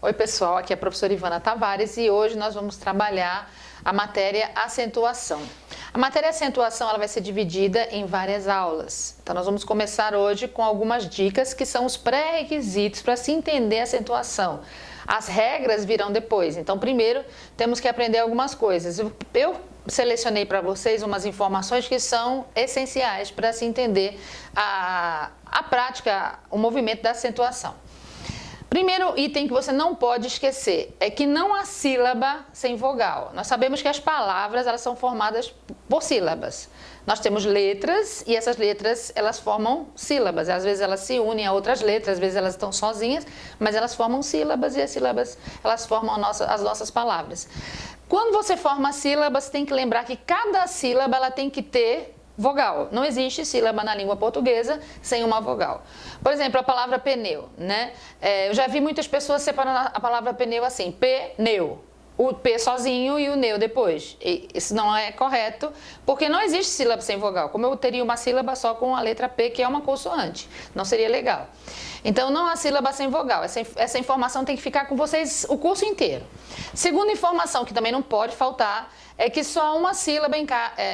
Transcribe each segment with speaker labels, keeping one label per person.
Speaker 1: Oi pessoal, aqui é a professora Ivana Tavares e hoje nós vamos trabalhar a matéria acentuação. A matéria acentuação ela vai ser dividida em várias aulas. Então nós vamos começar hoje com algumas dicas que são os pré-requisitos para se entender a acentuação. As regras virão depois, então primeiro temos que aprender algumas coisas. Eu selecionei para vocês umas informações que são essenciais para se entender a prática, o movimento da acentuação. Primeiro item que você não pode esquecer é que não há sílaba sem vogal. Nós sabemos que as palavras elas são formadas por sílabas. Nós temos letras e essas letras elas formam sílabas. Às vezes elas se unem a outras letras, às vezes elas estão sozinhas, mas elas formam sílabas e as sílabas elas formam as nossas palavras. Quando você forma sílabas, tem que lembrar que cada sílaba ela tem que ter vogal. Não existe sílaba na língua portuguesa sem uma vogal. Por exemplo, a palavra pneu, né? Eu já vi muitas pessoas separando a palavra pneu assim, pneu. O P sozinho e o neu depois. E isso não é correto, porque não existe sílaba sem vogal. Como eu teria uma sílaba só com a letra P, que é uma consoante. Não seria legal. Então, não há sílaba sem vogal. Essa informação tem que ficar com vocês o curso inteiro. Segunda informação, que também não pode faltar, é que só uma sílaba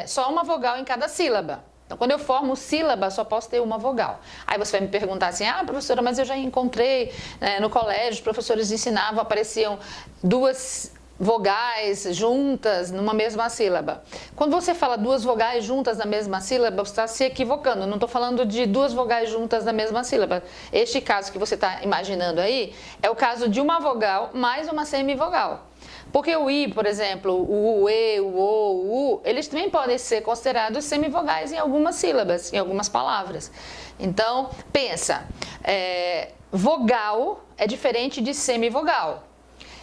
Speaker 1: só uma vogal em cada sílaba. Então, quando eu formo sílaba, só posso ter uma vogal. Aí você vai me perguntar assim, professora, mas eu já encontrei no colégio, os professores ensinavam, apareciam duas vogais juntas numa mesma sílaba. Quando você fala duas vogais juntas na mesma sílaba, você está se equivocando. Eu não estou falando de duas vogais juntas na mesma sílaba. Este caso que você está imaginando aí é o caso de uma vogal mais uma semivogal. Porque o I, por exemplo, o U, E, o O, o U, eles também podem ser considerados semivogais em algumas sílabas, em algumas palavras. Então, pensa, vogal é diferente de semivogal.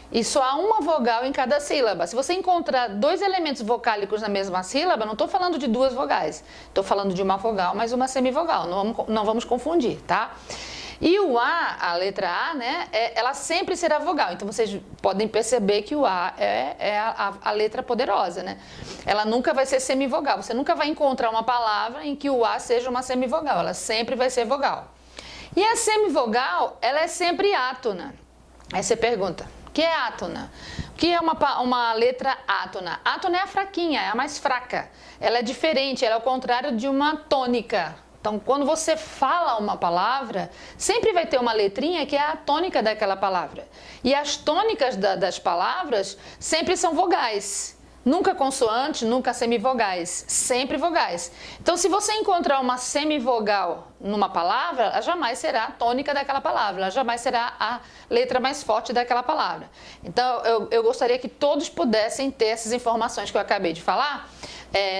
Speaker 1: E só há uma vogal em cada sílaba. Se você encontrar dois elementos vocálicos na mesma sílaba, não estou falando de duas vogais. Estou falando de uma vogal mais uma semivogal. Não vamos confundir, tá? E o A, a letra A, né, ela sempre será vogal. Então, vocês podem perceber que o A é a letra poderosa, né? Ela nunca vai ser semivogal. Você nunca vai encontrar uma palavra em que o A seja uma semivogal. Ela sempre vai ser vogal. E a semivogal, ela é sempre átona. Aí você pergunta, o que é átona? O que é uma letra átona? Átona é a fraquinha, é a mais fraca. Ela é diferente, ela é ao contrário de uma tônica. Então, quando você fala uma palavra, sempre vai ter uma letrinha que é a tônica daquela palavra. E as tônicas das palavras sempre são vogais. Nunca consoantes, nunca semivogais, sempre vogais. Então, se você encontrar uma semivogal numa palavra, ela jamais será a tônica daquela palavra, ela jamais será a letra mais forte daquela palavra. Então, eu gostaria que todos pudessem ter essas informações que eu acabei de falar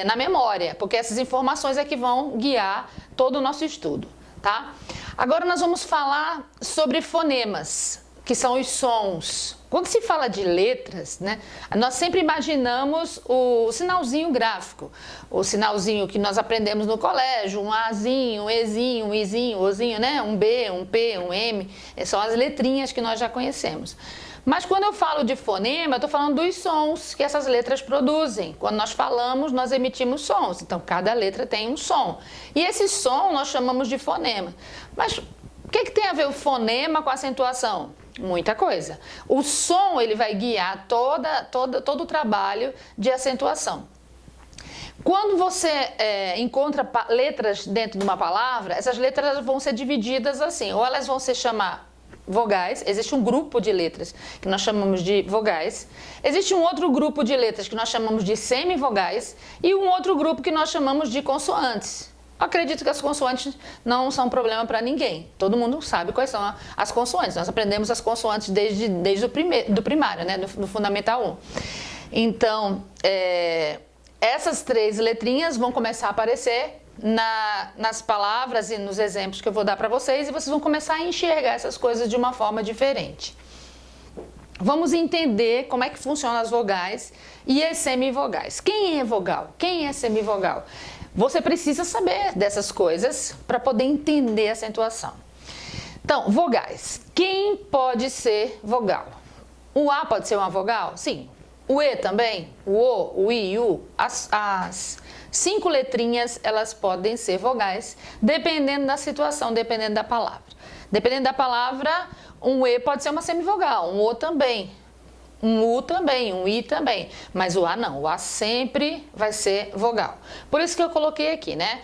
Speaker 1: na memória, porque essas informações é que vão guiar todo o nosso estudo, tá? Agora nós vamos falar sobre fonemas, que são os sons. Quando se fala de letras, né, nós sempre imaginamos o sinalzinho gráfico, o sinalzinho que nós aprendemos no colégio, um Azinho, um Ezinho, um Izinho, Ozinho, né, um B, um P, um M, são as letrinhas que nós já conhecemos. Mas quando eu falo de fonema, eu estou falando dos sons que essas letras produzem. Quando nós falamos, nós emitimos sons, então cada letra tem um som. E esse som nós chamamos de fonema. Mas o que tem a ver o fonema com a acentuação? Muita coisa. O som ele vai guiar todo o trabalho de acentuação. Quando você encontra letras dentro de uma palavra, essas letras vão ser divididas assim, ou elas vão se chamar vogais, existe um grupo de letras que nós chamamos de vogais, existe um outro grupo de letras que nós chamamos de semivogais e um outro grupo que nós chamamos de consoantes. Acredito que as consoantes não são problema para ninguém. Todo mundo sabe quais são as consoantes. Nós aprendemos as consoantes desde o primário, né? do Fundamental 1. Então, essas três letrinhas vão começar a aparecer nas palavras e nos exemplos que eu vou dar para vocês e vocês vão começar a enxergar essas coisas de uma forma diferente. Vamos entender como é que funcionam as vogais e as semivogais. Quem é vogal? Quem é semivogal? Você precisa saber dessas coisas para poder entender a acentuação. Então, vogais. Quem pode ser vogal? O A pode ser uma vogal? Sim. O E também? O O, o I, o U? As 5 letrinhas, elas podem ser vogais, dependendo da situação, dependendo da palavra. Dependendo da palavra, um E pode ser uma semivogal, um O também, um U também, um I também, mas o A não, o A sempre vai ser vogal. Por isso que eu coloquei aqui, né?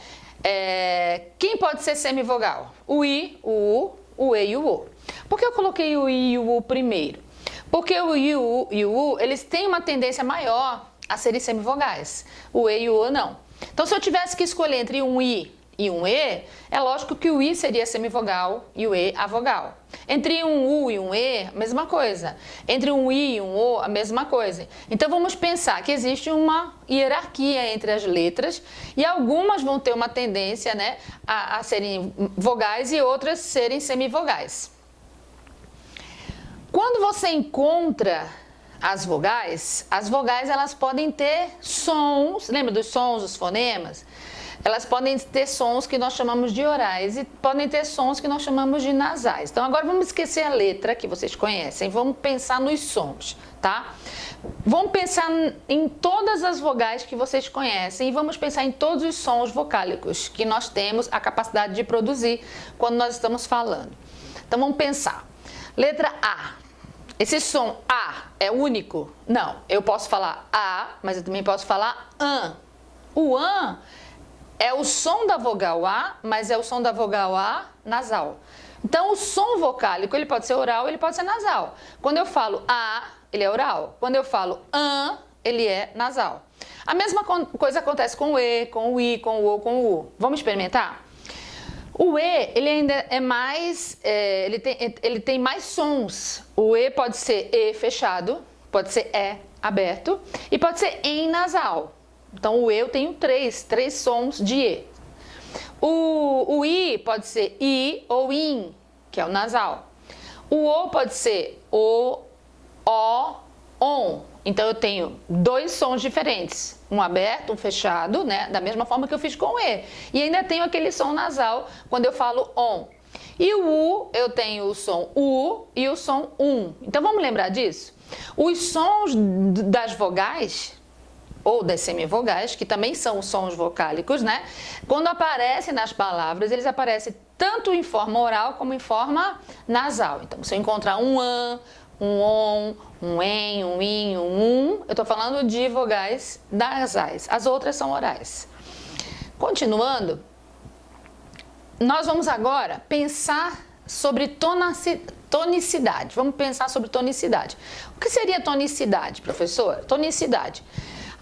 Speaker 1: Quem pode ser semivogal? O I, o U, o E e o O. Por que eu coloquei o I e o U primeiro? Porque o I e o U, eles têm uma tendência maior a serem semivogais. O E e o O não. Então, se eu tivesse que escolher entre um I e um E, é lógico que o I seria semivogal e o E a vogal. Entre um U e um E, a mesma coisa. Entre um I e um O, a mesma coisa. Então, vamos pensar que existe uma hierarquia entre as letras e algumas vão ter uma tendência, né, a serem vogais e outras serem semivogais. Quando você encontra as vogais elas podem ter sons, lembra dos sons, dos fonemas? Elas podem ter sons que nós chamamos de orais e podem ter sons que nós chamamos de nasais. Então agora vamos esquecer a letra que vocês conhecem, vamos pensar nos sons, tá? Vamos pensar em todas as vogais que vocês conhecem e vamos pensar em todos os sons vocálicos que nós temos a capacidade de produzir quando nós estamos falando. Então vamos pensar. Letra A. Esse som A é único? Não. Eu posso falar A, mas eu também posso falar AN. O AN é o som da vogal A, mas é o som da vogal A nasal. Então, o som vocálico, ele pode ser oral, ele pode ser nasal. Quando eu falo A, ele é oral. Quando eu falo AN, ele é nasal. A mesma coisa acontece com o E, com o I, com o O, com o U. Vamos experimentar? O E, ele ainda é mais, ele tem mais sons. O E pode ser E fechado, pode ser E aberto e pode ser EM nasal. Então, o E eu tenho três sons de E. O I pode ser I ou IN, que é o nasal. O O pode ser O, ON. Então, eu tenho 2 sons diferentes, um aberto, um fechado, né? Da mesma forma que eu fiz com o E. E ainda tenho aquele som nasal quando eu falo ON. E o U, eu tenho o som U e o som Então, vamos lembrar disso? Os sons das vogais, ou das semivogais, que também são sons vocálicos, né? Quando aparecem nas palavras, eles aparecem tanto em forma oral como em forma nasal. Então, se eu encontrar um AN, um ON, um EN, um IN, eu estou falando de vogais nasais. As outras são orais. Continuando, nós vamos agora pensar sobre tonicidade. Vamos pensar sobre tonicidade. O que seria tonicidade, professor? Tonicidade.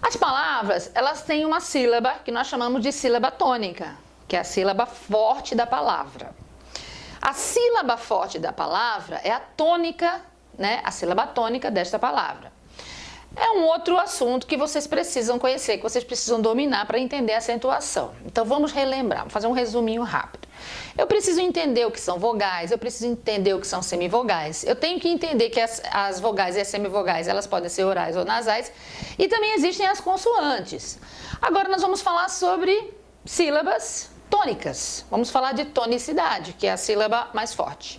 Speaker 1: As palavras, elas têm uma sílaba que nós chamamos de sílaba tônica, que é a sílaba forte da palavra. A sílaba forte da palavra é a tônica, né? A sílaba tônica desta palavra. É um outro assunto que vocês precisam conhecer, que vocês precisam dominar para entender a acentuação. Então vamos relembrar, vamos fazer um resuminho rápido. Eu preciso entender o que são vogais, eu preciso entender o que são semivogais. Eu tenho que entender que as vogais e as semivogais, elas podem ser orais ou nasais. E também existem as consoantes. Agora nós vamos falar sobre sílabas tônicas. Vamos falar de tonicidade, que é a sílaba mais forte.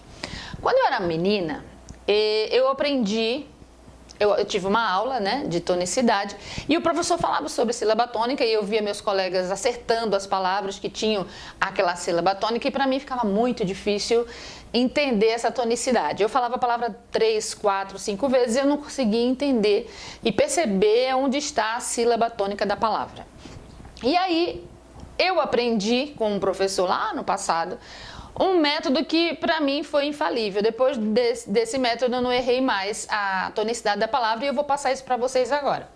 Speaker 1: Quando eu era menina, eu aprendi... Eu tive uma aula, né, de tonicidade e o professor falava sobre sílaba tônica e eu via meus colegas acertando as palavras que tinham aquela sílaba tônica e para mim ficava muito difícil entender essa tonicidade. Eu falava a palavra 3, 4, 5 vezes e eu não conseguia entender e perceber onde está a sílaba tônica da palavra. E aí eu aprendi com um professor lá no passado um método que para mim foi infalível. Depois desse método eu não errei mais a tonicidade da palavra e eu vou passar isso para vocês agora.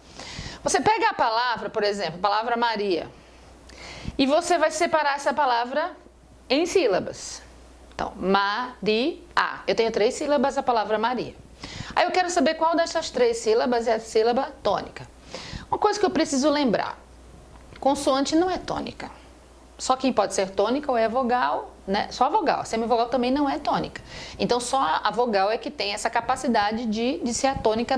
Speaker 1: Você pega a palavra, por exemplo, a palavra Maria, e você vai separar essa palavra em sílabas. Então, Maria. Eu tenho 3 sílabas a palavra Maria. Aí eu quero saber qual dessas 3 sílabas é a sílaba tônica. Uma coisa que eu preciso lembrar, consoante não é tônica. Só quem pode ser tônica ou é vogal, né? Só a vogal. A semivogal também não é tônica. Então, só a vogal é que tem essa capacidade de ser a tônica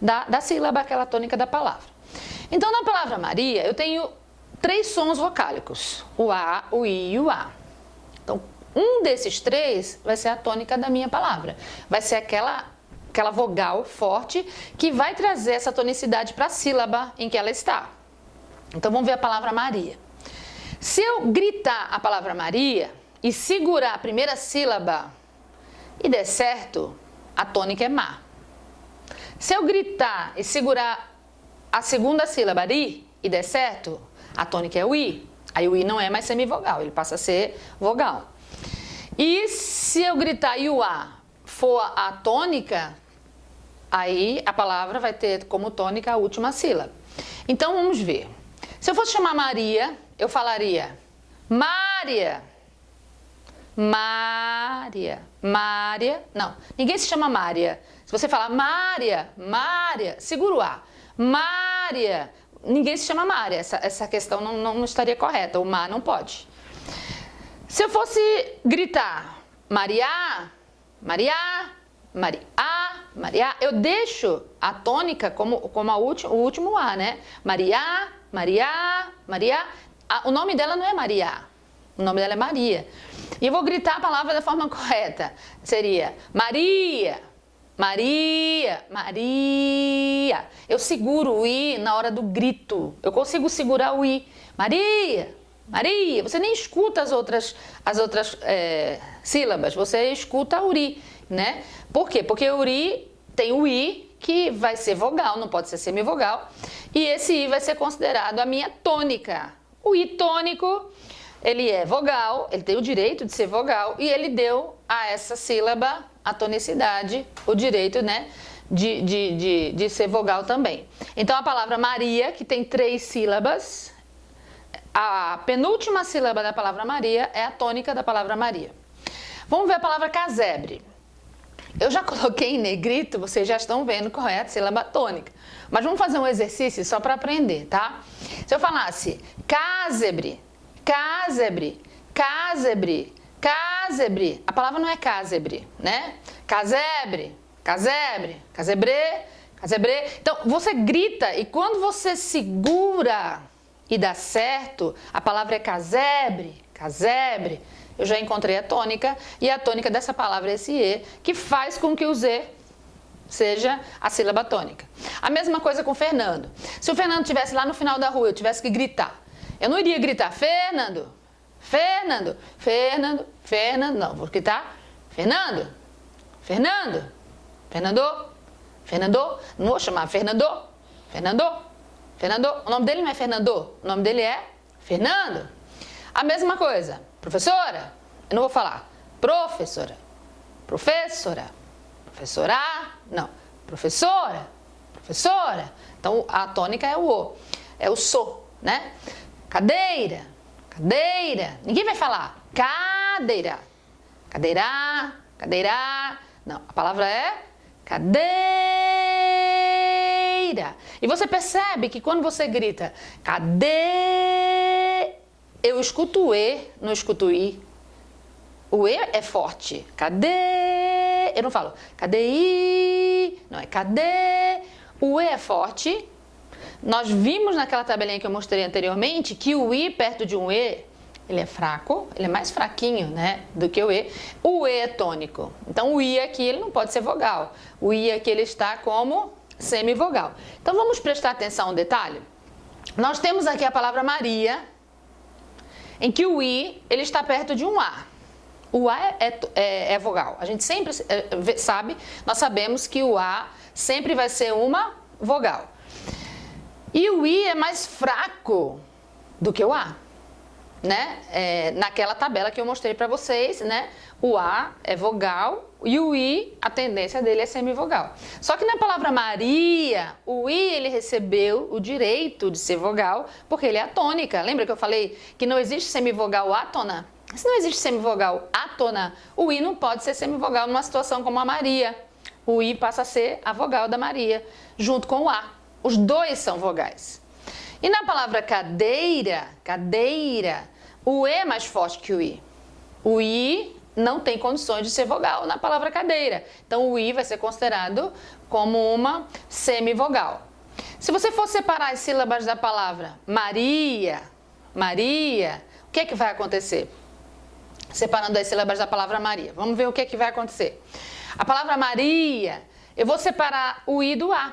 Speaker 1: da sílaba, aquela tônica da palavra. Então, na palavra Maria, eu tenho 3 sons vocálicos. O A, o I e o A. Então, um desses 3 vai ser a tônica da minha palavra. Vai ser aquela vogal forte que vai trazer essa tonicidade para a sílaba em que ela está. Então vamos ver a palavra Maria. Se eu gritar a palavra Maria e segurar a primeira sílaba e der certo, a tônica é Má. Se eu gritar e segurar a segunda sílaba ri e der certo, a tônica é o I. Aí o I não é mais semivogal, ele passa a ser vogal. E se eu gritar e o A for a tônica, aí a palavra vai ter como tônica a última sílaba. Então vamos ver. Se eu fosse chamar Maria, eu falaria Mária. Mária. Mária. Não, ninguém se chama Mária. Se você falar Mária, Mária, segura o A. Mária. Ninguém se chama Mária. Essa questão não estaria correta. O Má não pode. Se eu fosse gritar Maria, Maria, Maria, Maria, eu deixo a tônica como o último A, né? Maria, Maria, Maria. O nome dela não é Maria. O nome dela é Maria. E eu vou gritar a palavra da forma correta. Seria Maria, Maria, Maria. Eu seguro o I na hora do grito. Eu consigo segurar o I. Maria, Maria. Você nem escuta as outras sílabas. Você escuta o ri, né? Por quê? Porque o ri tem o I que vai ser vogal, não pode ser semivogal. E esse I vai ser considerado a minha tônica. O I tônico, ele é vogal, ele tem o direito de ser vogal e ele deu a essa sílaba a tonicidade, o direito, né, de ser vogal também. Então a palavra Maria, que tem 3 sílabas, a penúltima sílaba da palavra Maria é a tônica da palavra Maria. Vamos ver a palavra casebre. Eu já coloquei em negrito, vocês já estão vendo qual é a sílaba tônica. Mas vamos fazer um exercício só para aprender, tá? Se eu falasse casebre, casebre, casebre, casebre, a palavra não é casebre, né? Casebre, casebre, casebre, casebre. Então, você grita e quando você segura e dá certo, a palavra é casebre, casebre. Eu já encontrei a tônica e a tônica dessa palavra é esse E, que faz com que o Z seja a sílaba tônica. A mesma coisa com Fernando. Se o Fernando estivesse lá no final da rua, eu tivesse que gritar, eu não iria gritar Fernando, Fernando, Fernando, Fernando, não, vou gritar Fernando, Fernando, Fernando, Fernando, não vou chamar Fernando, Fernando, Fernando, o nome dele não é Fernando, o nome dele é Fernando. A mesma coisa, professora, eu não vou falar professora, professora, professora, não, professora, professora. Então a tônica é o so, né? Cadeira, cadeira. Ninguém vai falar cadeira, cadeira, cadeira. Não, a palavra é cadeira. E você percebe que quando você grita cadê, eu escuto o E, não escuto o I. O E é forte. Cadê? Eu não falo cadê I? Não, é cadê? O E é forte. Nós vimos naquela tabelinha que eu mostrei anteriormente que o I perto de um E, ele é fraco, ele é mais fraquinho, né, do que o E. O E é tônico. Então o I aqui ele não pode ser vogal. O I aqui ele está como semivogal. Então vamos prestar atenção a um detalhe. Nós temos aqui a palavra Maria, em que o I ele está perto de um A. O A é vogal. A gente sempre sabe, nós sabemos que o A sempre vai ser uma vogal. E o I é mais fraco do que o A, né? Naquela tabela que eu mostrei para vocês, né? O A é vogal e o I, a tendência dele é semivogal. Só que na palavra Maria, o I ele recebeu o direito de ser vogal porque ele é a tônica. Lembra que eu falei que não existe semivogal átona? Se não existe semivogal átona, o I não pode ser semivogal numa situação como a Maria. O I passa a ser a vogal da Maria, junto com o A. Os dois são vogais. E na palavra cadeira, cadeira, o E é mais forte que o I. O I não tem condições de ser vogal na palavra cadeira. Então o I vai ser considerado como uma semivogal. Se você for separar as sílabas da palavra Maria, Maria, o que é que vai acontecer? Separando as sílabas da palavra Maria. Vamos ver o que é que vai acontecer. A palavra Maria, eu vou separar o I do A.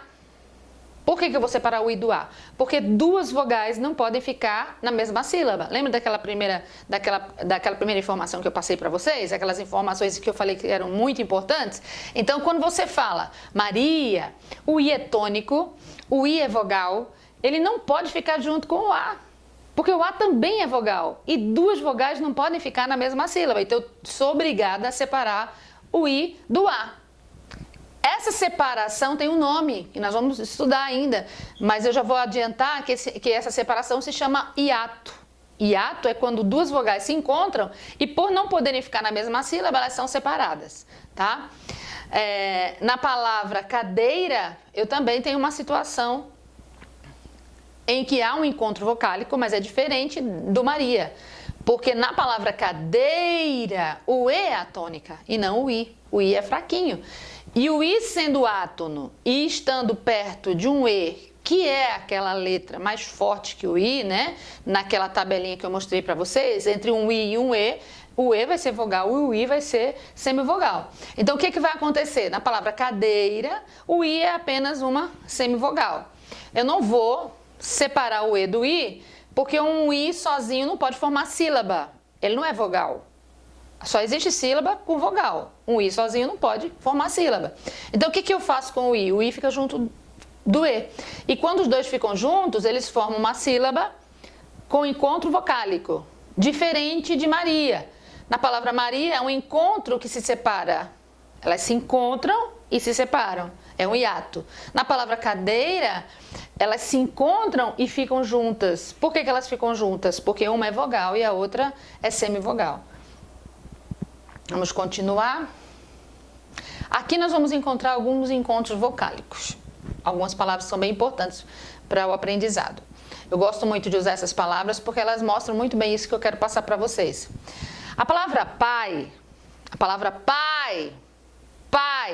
Speaker 1: Por que eu vou separar o I do A? Porque duas vogais não podem ficar na mesma sílaba. Lembra daquela primeira informação que eu passei para vocês? Aquelas informações que eu falei que eram muito importantes? Então, quando você fala Maria, o I é tônico, o I é vogal, ele não pode ficar junto com o A. Porque o A também é vogal. E duas vogais não podem ficar na mesma sílaba. Então, eu sou obrigada a separar o I do A. Essa separação tem um nome, que nós vamos estudar ainda, mas eu já vou adiantar que essa separação se chama hiato. Hiato é quando duas vogais se encontram e por não poderem ficar na mesma sílaba, elas são separadas, tá? Na palavra cadeira, eu também tenho uma situação em que há um encontro vocálico, mas é diferente do Maria. Porque na palavra cadeira, o E é a tônica e não o I. O I é fraquinho. E o I sendo átono e estando perto de um E, que é aquela letra mais forte que o I, né? Naquela tabelinha que eu mostrei para vocês, entre um I e um E, o E vai ser vogal e o I vai ser semivogal. Então, o que vai acontecer? Na palavra cadeira, o I é apenas uma semivogal. Eu não vou separar o E do I, porque um I sozinho não pode formar sílaba. Ele não é vogal. Só existe sílaba com vogal. Um I sozinho não pode formar sílaba. Então, o que eu faço com o I? O I fica junto do E. E quando os dois ficam juntos, eles formam uma sílaba com encontro vocálico, diferente de Maria. Na palavra Maria, é um encontro que se separa. Elas se encontram e se separam. É um hiato. Na palavra cadeira, elas se encontram e ficam juntas. Por que elas ficam juntas? Porque uma é vogal e a outra é semivogal. Vamos continuar. Aqui nós vamos encontrar alguns encontros vocálicos. Algumas palavras são bem importantes para o aprendizado. Eu gosto muito de usar essas palavras porque elas mostram muito bem isso que eu quero passar para vocês. A palavra pai,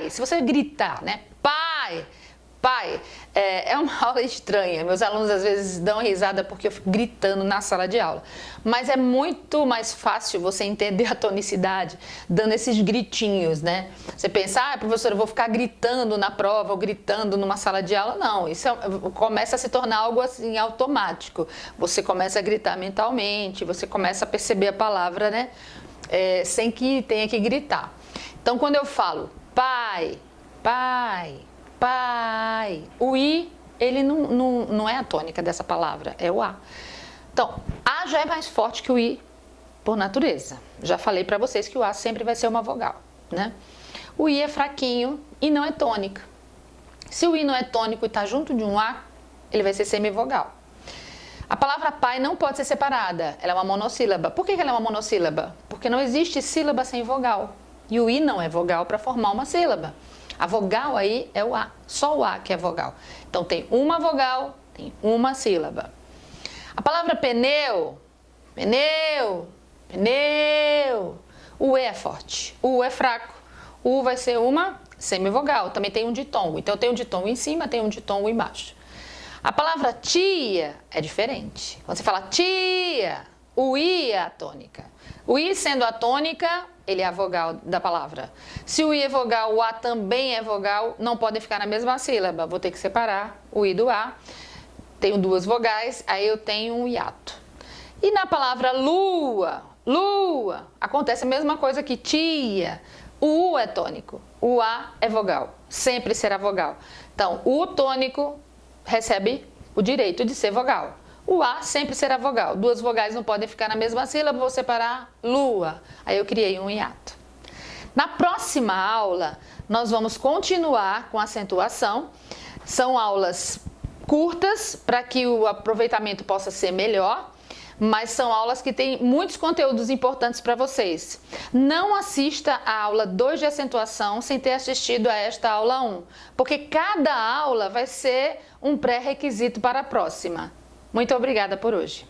Speaker 1: se você gritar, né? Pai, é uma aula estranha. Meus alunos às vezes dão risada porque eu fico gritando na sala de aula. Mas é muito mais fácil você entender a tonicidade dando esses gritinhos, né? Você pensa, professora, eu vou ficar gritando na prova ou gritando numa sala de aula. Não, isso começa a se tornar algo assim automático. Você começa a gritar mentalmente, você começa a perceber a palavra, né? Sem que tenha que gritar. Então, quando eu falo pai, o I, ele não é a tônica dessa palavra, é o A. Então, A já é mais forte que o I por natureza. Já falei para vocês que o A sempre vai ser uma vogal, né? O I é fraquinho e não é tônica. Se o I não é tônico e está junto de um A, ele vai ser semivogal. A palavra pai não pode ser separada, ela é uma monossílaba. Por que ela é uma monossílaba? Porque não existe sílaba sem vogal. E o I não é vogal para formar uma sílaba. A vogal aí é o A, só o A que é vogal. Então tem uma vogal, tem uma sílaba. A palavra pneu, o E é forte, o U é fraco. O U vai ser uma semivogal, também tem um ditongo. Então tem um ditongo em cima, tem um ditongo embaixo. A palavra tia é diferente. Quando você fala tia, o I é a tônica. O I sendo a tônica, ele é a vogal da palavra. Se o I é vogal, o A também é vogal, não podem ficar na mesma sílaba. Vou ter que separar o I do A. Tenho duas vogais, aí eu tenho um hiato. E na palavra lua, acontece a mesma coisa que tia. O U é tônico, o A é vogal, sempre será vogal. Então, o tônico recebe o direito de ser vogal. O A sempre será vogal. Duas vogais não podem ficar na mesma sílaba, vou separar lua. Aí eu criei um hiato. Na próxima aula, nós vamos continuar com acentuação. São aulas curtas para que o aproveitamento possa ser melhor, mas são aulas que têm muitos conteúdos importantes para vocês. Não assista a aula 2 de acentuação sem ter assistido a esta aula 1, porque cada aula vai ser um pré-requisito para a próxima. Muito obrigada por hoje.